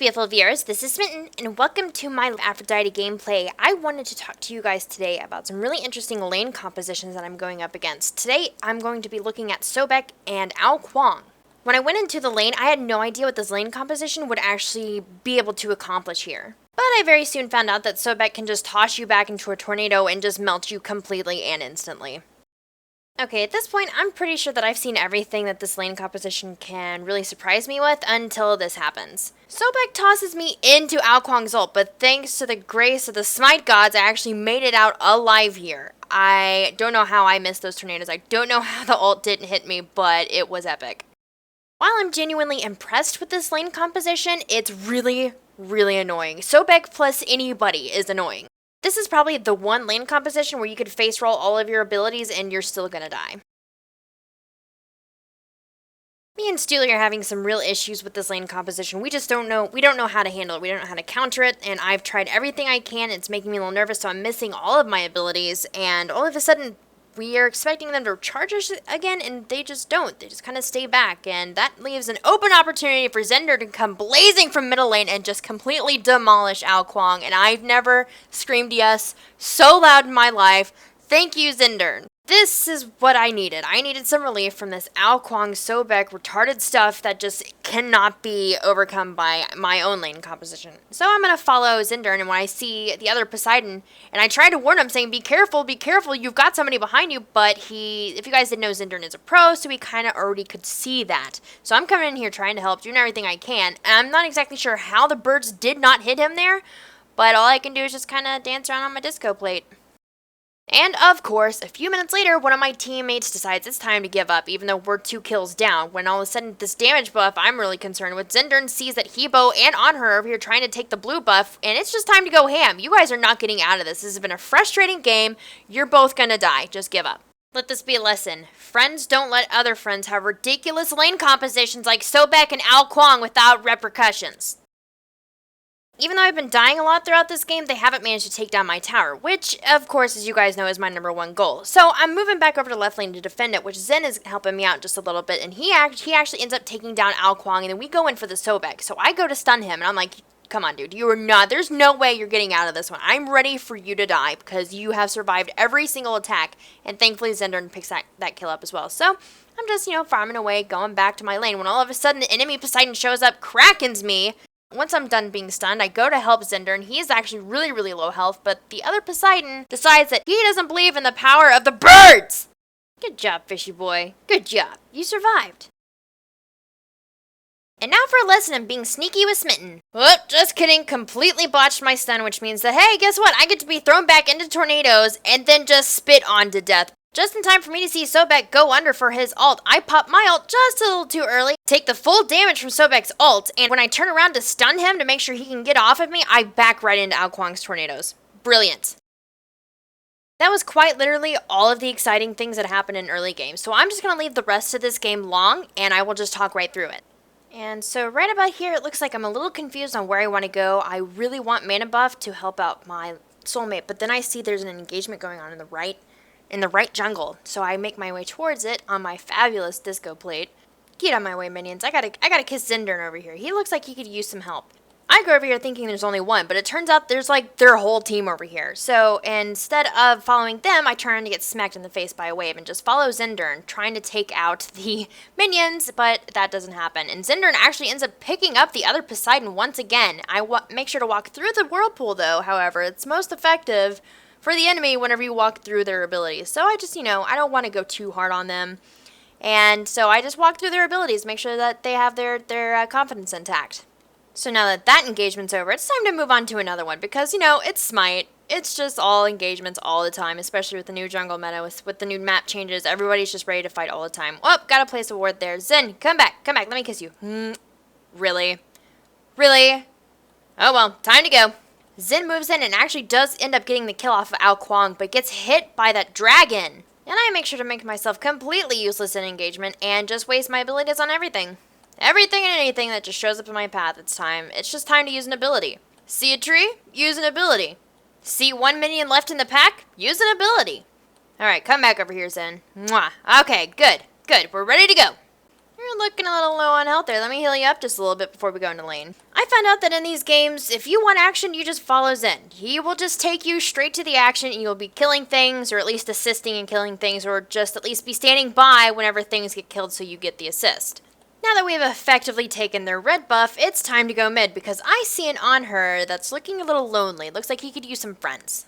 beautiful viewers, this is Smitten, and welcome to my Aphrodite gameplay. I wanted to talk to you guys today about some really interesting lane compositions that I'm going up against. Today, I'm going to be looking at Sobek and Ao Kuang. When I went into the lane, I had no idea what this lane composition would actually be able to accomplish here. But I very soon found out that Sobek can just toss you back into a tornado and just melt you completely and instantly. Okay, at this point, I'm pretty sure that I've seen everything that this lane composition can really surprise me with until this happens. Sobek tosses me into Ao Kuang's ult, but thanks to the grace of the Smite gods, I actually made it out alive here. I don't know how I missed those tornadoes. I don't know how the ult didn't hit me, but it was epic. While I'm genuinely impressed with this lane composition, it's really annoying. Sobek plus anybody is annoying. This is probably the one lane composition where you could face roll all of your abilities and you're still gonna die. Me and Steely are having some real issues with this lane composition. We don't know how to handle it. We don't know how to counter it, and I've tried everything I can. It's making me a little nervous, so I'm missing all of my abilities, and all of a sudden, we are expecting them to charge us again, and they just don't. They just kind of stay back, and that leaves an open opportunity for Zender to come blazing from middle lane and just completely demolish Ao Kuang, and I've never screamed yes so loud in my life. Thank you, Zender. This is what I needed. I needed some relief from this Ao Kuang Sobek retarded stuff that just cannot be overcome by my own lane composition. So I'm going to follow Zender, and when I see the other Poseidon, and I try to warn him saying, be careful, you've got somebody behind you, but if you guys didn't know, Zender is a pro, so he kind of already could see that. So I'm coming in here trying to help, doing everything I can, and I'm not exactly sure how the birds did not hit him there, but all I can do is just kind of dance around on my disco plate. And of course, a few minutes later, one of my teammates decides it's time to give up, even though we're 2 kills down, when all of a sudden this damage buff I'm really concerned with. Zender sees that Hebo and Anhur are over here trying to take the blue buff, and it's just time to go ham. You guys are not getting out of this. This has been a frustrating game. You're both gonna die. Just give up. Let this be a lesson. Friends don't let other friends have ridiculous lane compositions like Sobek and Ao Kuang without repercussions. Even though I've been dying a lot throughout this game, they haven't managed to take down my tower, which, of course, as you guys know, is my #1 goal. So I'm moving back over to left lane to defend it, which Zen is helping me out just a little bit, and he actually ends up taking down Ao Kuang, and then we go in for the Sobek. So I go to stun him, and I'm like, come on, dude, there's no way you're getting out of this one. I'm ready for you to die, because you have survived every single attack, and thankfully Zender picks that kill up as well. So I'm just, farming away, going back to my lane, when all of a sudden the enemy Poseidon shows up, Krakens me. Once I'm done being stunned, I go to help Zender, and he is actually really low health, but the other Poseidon decides that he doesn't believe in the power of the birds! Good job, fishy boy. Good job. You survived. And now for a lesson in being sneaky with Smitten. Oh, just kidding. Completely botched my stun, which means that, hey, guess what? I get to be thrown back into tornadoes and then just spit on to death. Just in time for me to see Sobek go under for his ult. I pop my ult just a little too early, take the full damage from Sobek's ult, and when I turn around to stun him to make sure he can get off of me, I back right into Ao Kuang's tornadoes. Brilliant. That was quite literally all of the exciting things that happened in early games, so I'm just going to leave the rest of this game long, and I will just talk right through it. And so right about here, it looks like I'm a little confused on where I want to go. I really want mana buff to help out my soulmate, but then I see there's an engagement going on in the right jungle, so I make my way towards it on my fabulous disco plate. Get out of my way, minions. I gotta kiss Zender over here. He looks like he could use some help. I go over here thinking there's only one, but it turns out there's like their whole team over here. So instead of following them, I turn to get smacked in the face by a wave and just follow Zender, trying to take out the minions, but that doesn't happen. And Zender actually ends up picking up the other Poseidon once again. I make sure to walk through the whirlpool though, however. It's most effective for the enemy whenever you walk through their abilities. So I just, I don't want to go too hard on them. And so I just walk through their abilities, make sure that they have their confidence intact. So now that that engagement's over, it's time to move on to another one because, it's Smite. It's just all engagements all the time, especially with the new jungle meta, with the new map changes. Everybody's just ready to fight all the time. Oh, gotta place a ward there. Zen, come back, let me kiss you. Really? Really? Oh well, time to go. Zen moves in and actually does end up getting the kill off of Ao Kuang, but gets hit by that dragon. And I make sure to make myself completely useless in engagement and just waste my abilities on everything. Everything and anything that just shows up in my path, it's just time to use an ability. See a tree? Use an ability. See one minion left in the pack? Use an ability. Alright, come back over here, Zen. Mwah. Okay, good. We're ready to go. You're looking a little low on health there. Let me heal you up just a little bit before we go into lane. I found out that in these games, if you want action, you just follow Zen. He will just take you straight to the action and you'll be killing things, or at least assisting in killing things, or just at least be standing by whenever things get killed so you get the assist. Now that we've effectively taken their red buff, it's time to go mid because I see an Anhur that's looking a little lonely. Looks like he could use some friends.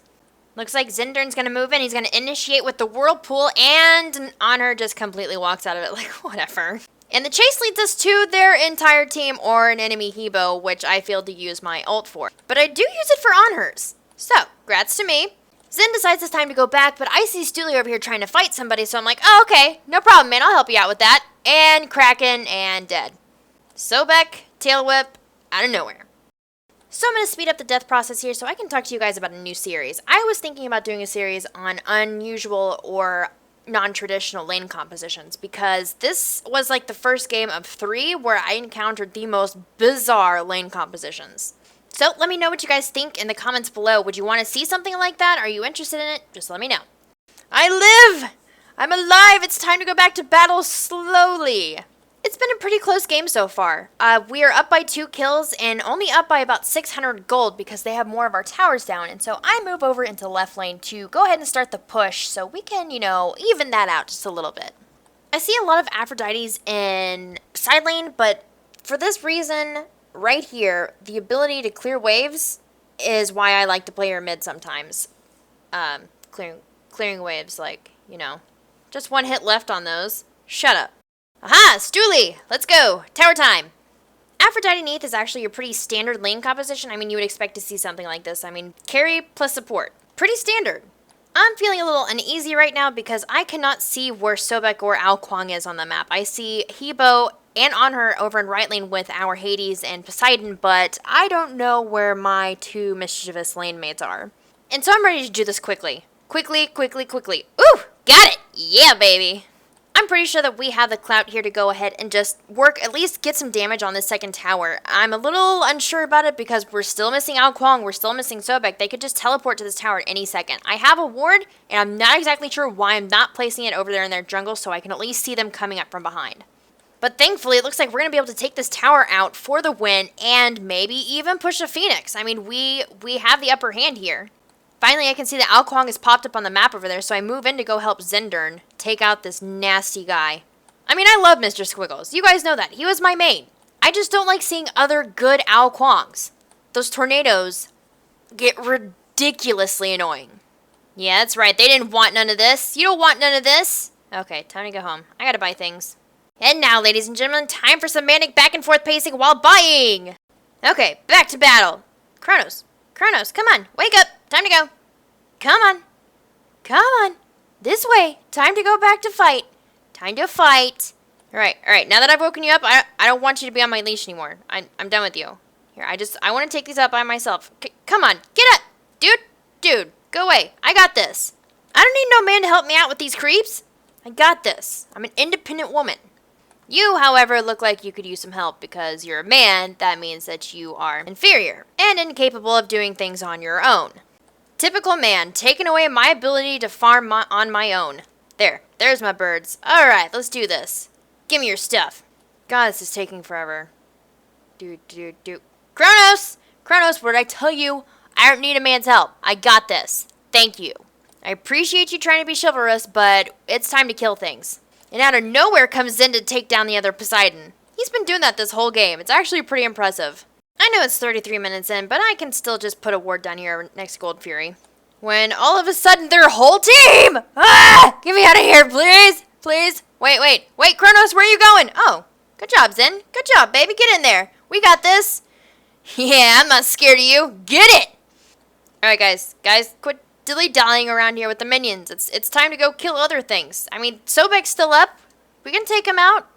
Looks like Zindern's going to move in. He's going to initiate with the Whirlpool, and Anhur just completely walks out of it like, whatever. And the chase leads us to their entire team or an enemy Hebo, which I failed to use my ult for. But I do use it for Anhurs. So, grats to me. Zen decides it's time to go back, but I see Stuli over here trying to fight somebody, so I'm like, oh, okay, no problem, man. I'll help you out with that. And Kraken, and dead. Sobek, tail whip, out of nowhere. So I'm going to speed up the death process here so I can talk to you guys about a new series. I was thinking about doing a series on unusual or non-traditional lane compositions because this was like the first game of 3 where I encountered the most bizarre lane compositions. So let me know what you guys think in the comments below. Would you want to see something like that? Are you interested in it? Just let me know. I live! I'm alive! It's time to go back to battle slowly. It's been a pretty close game so far. We are up by 2 kills and only up by about 600 gold because they have more of our towers down. And so I move over into left lane to go ahead and start the push so we can, you know, even that out just a little bit. I see a lot of Aphrodites in side lane, but for this reason right here, the ability to clear waves is why I like to play her mid sometimes. Clearing waves, like, you know, just 1 hit left on those. Shut up. Aha! Stuli! Let's go! Tower time! Aphrodite Neith is actually a pretty standard lane composition. I mean, you would expect to see something like this. I mean, carry plus support. Pretty standard. I'm feeling a little uneasy right now because I cannot see where Sobek or Ao Kuang is on the map. I see Hebo and Anhur over in right lane with our Hades and Poseidon, but I don't know where my 2 mischievous lane mates are. And so I'm ready to do this quickly. Quickly. Ooh! Got it! Yeah, baby! I'm pretty sure that we have the clout here to go ahead and just work, at least get some damage on this second tower. I'm a little unsure about it because we're still missing Ao Kuang, we're still missing Sobek. They could just teleport to this tower at any second. I have a ward, and I'm not exactly sure why I'm not placing it over there in their jungle so I can at least see them coming up from behind. But thankfully, it looks like we're going to be able to take this tower out for the win and maybe even push a Phoenix. I mean, we have the upper hand here. Finally, I can see that Ao Kuang has popped up on the map over there, so I move in to go help Zindern take out this nasty guy. I mean, I love Mr. Squiggles. You guys know that. He was my main. I just don't like seeing other good Ao Kuangs. Those tornadoes get ridiculously annoying. Yeah, that's right. They didn't want none of this. You don't want none of this. Okay, time to go home. I gotta buy things. And now, ladies and gentlemen, time for some manic back and forth pacing while buying. Okay, back to battle. Chronos, come on. Wake up. Time to go. Come on. This way. Time to go back to fight. Time to fight. Alright. Now that I've woken you up, I don't want you to be on my leash anymore. I'm done with you. Here, I want to take these out by myself. Come on. Get up. Dude. Go away. I got this. I don't need no man to help me out with these creeps. I got this. I'm an independent woman. You, however, look like you could use some help because you're a man. That means that you are inferior and incapable of doing things on your own. Typical man, taking away my ability to farm on my own. There's my birds. Alright, let's do this. Give me your stuff. God, this is taking forever. Chronos, what did I tell you? I don't need a man's help. I got this. Thank you. I appreciate you trying to be chivalrous, but it's time to kill things. And out of nowhere comes Zen to take down the other Poseidon. He's been doing that this whole game. It's actually pretty impressive. I know it's 33 minutes in, but I can still just put a ward down here next to Gold Fury. When all of a sudden their whole team! Ah! Get me out of here, please! Wait, Chronos, where are you going? Oh, good job, Zen. Good job, baby. Get in there. We got this. Yeah, I'm not scared of you. Get it! Alright, guys, quit dilly-dallying around here with the minions. It's time to go kill other things. I mean, Sobek's still up. We can take him out.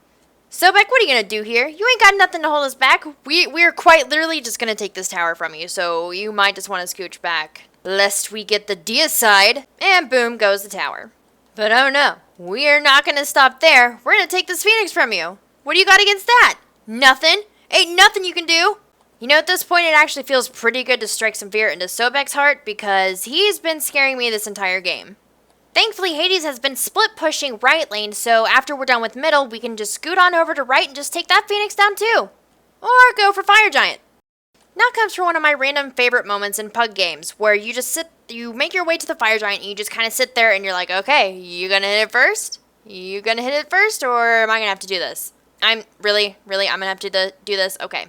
Sobek, what are you going to do here? You ain't got nothing to hold us back. We're quite literally just going to take this tower from you, so you might just want to scooch back. Lest we get the deicide, and boom goes the tower. But oh no, we're not going to stop there. We're going to take this Phoenix from you. What do you got against that? Nothing. Ain't nothing you can do. You know, at this point, it actually feels pretty good to strike some fear into Sobek's heart because he's been scaring me this entire game. Thankfully, Hades has been split pushing right lane, so after we're done with middle, we can just scoot on over to right and just take that Phoenix down too. Or go for Fire Giant. Now comes for one of my random favorite moments in Pug games, where you just you make your way to the Fire Giant and you just kind of sit there and you're like, okay, you gonna hit it first? You gonna hit it first, or am I gonna have to do this? I'm gonna have to do this? Okay.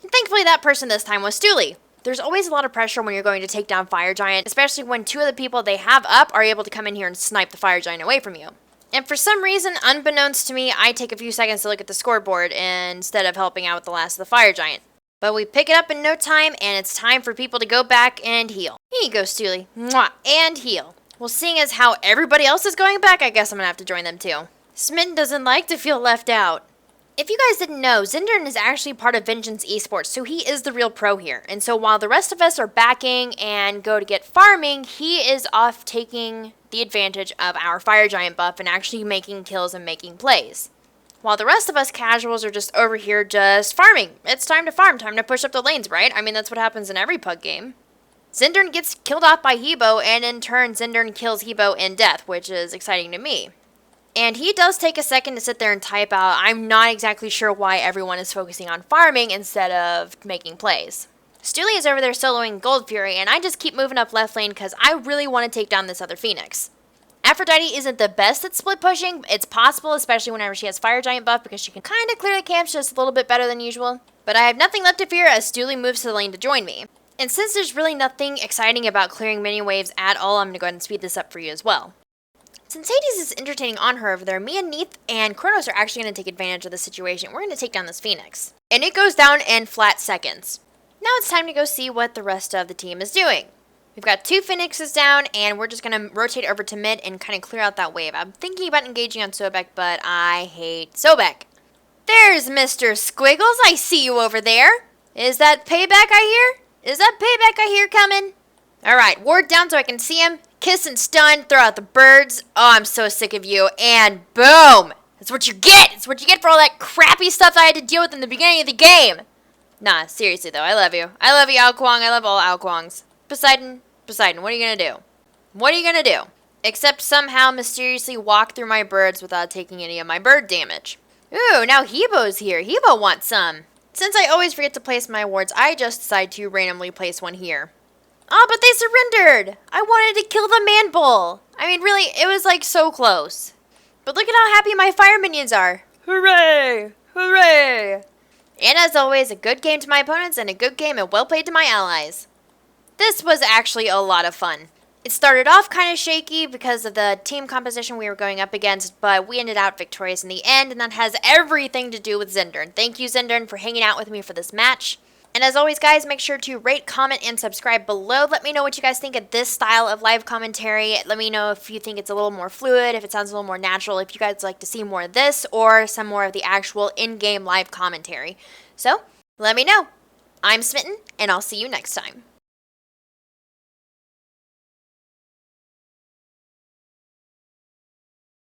And thankfully that person this time was Stooley. There's always a lot of pressure when you're going to take down Fire Giant, especially when two of the people they have up are able to come in here and snipe the Fire Giant away from you. And for some reason, unbeknownst to me, I take a few seconds to look at the scoreboard instead of helping out with the last of the Fire Giant. But we pick it up in no time, and it's time for people to go back and heal. Here you go, Stooley. Mwah! And heal. Well, seeing as how everybody else is going back, I guess I'm gonna have to join them too. Smitten doesn't like to feel left out. If you guys didn't know, Zindern is actually part of Vengeance Esports, so he is the real pro here. And so while the rest of us are backing and go to get farming, he is off taking the advantage of our Fire Giant buff and actually making kills and making plays. While the rest of us casuals are just over here just farming. It's time to farm, time to push up the lanes, right? I mean, that's what happens in every Pug game. Zindern gets killed off by Hebo, and in turn, Zindern kills Hebo in death, which is exciting to me. And he does take a second to sit there and type out, I'm not exactly sure why everyone is focusing on farming instead of making plays. Stooley is over there soloing Gold Fury, and I just keep moving up left lane because I really want to take down this other Phoenix. Aphrodite isn't the best at split pushing. It's possible, especially whenever she has Fire Giant buff, because she can kind of clear the camps just a little bit better than usual. But I have nothing left to fear as Stooley moves to the lane to join me. And since there's really nothing exciting about clearing mini waves at all, I'm going to go ahead and speed this up for you as well. Since Hades is entertaining Anhur over there, me and Neith and Chronos are actually going to take advantage of the situation. We're going to take down this Phoenix. And it goes down in flat seconds. Now it's time to go see what the rest of the team is doing. We've got two Phoenixes down, and we're just going to rotate over to mid and kind of clear out that wave. I'm thinking about engaging on Sobek, but I hate Sobek. There's Mr. Squiggles. I see you over there. Is that payback I hear? Is that payback I hear coming? Alright, ward down so I can see him. Kiss and stun, throw out the birds. Oh, I'm so sick of you. And boom! That's what you get! It's what you get for all that crappy stuff I had to deal with in the beginning of the game. Nah, seriously though, I love you. I love you, Ao Kuang. I love all Ao Kuangs. Poseidon, what are you gonna do? What are you gonna do? Except somehow mysteriously walk through my birds without taking any of my bird damage. Ooh, now Hebo's here. Hebo wants some. Since I always forget to place my wards, I just decide to randomly place one here. Oh, but they surrendered! I wanted to kill the man bull. I mean, really, it was like so close. But look at how happy my fire minions are. Hooray! Hooray! And as always, a good game to my opponents and a good game and well played to my allies. This was actually a lot of fun. It started off kind of shaky because of the team composition we were going up against, but we ended out victorious in the end, and that has everything to do with Zindern. Thank you, Zindern, for hanging out with me for this match. And as always, guys, make sure to rate, comment, and subscribe below. Let me know what you guys think of this style of live commentary. Let me know if you think it's a little more fluid, if it sounds a little more natural, if you guys like to see more of this, or some more of the actual in-game live commentary. So, let me know. I'm Smitten, and I'll see you next time.